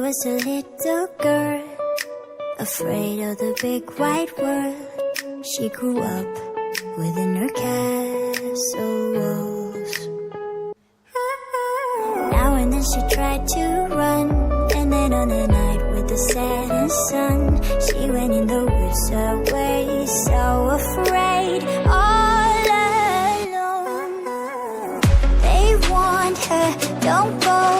was a little girl, afraid of the big wide world. She grew up within her castle walls. Now and then she tried to run, and then on the night with the setting sun, she went in the woods away, so afraid, all alone. They warned her, don't go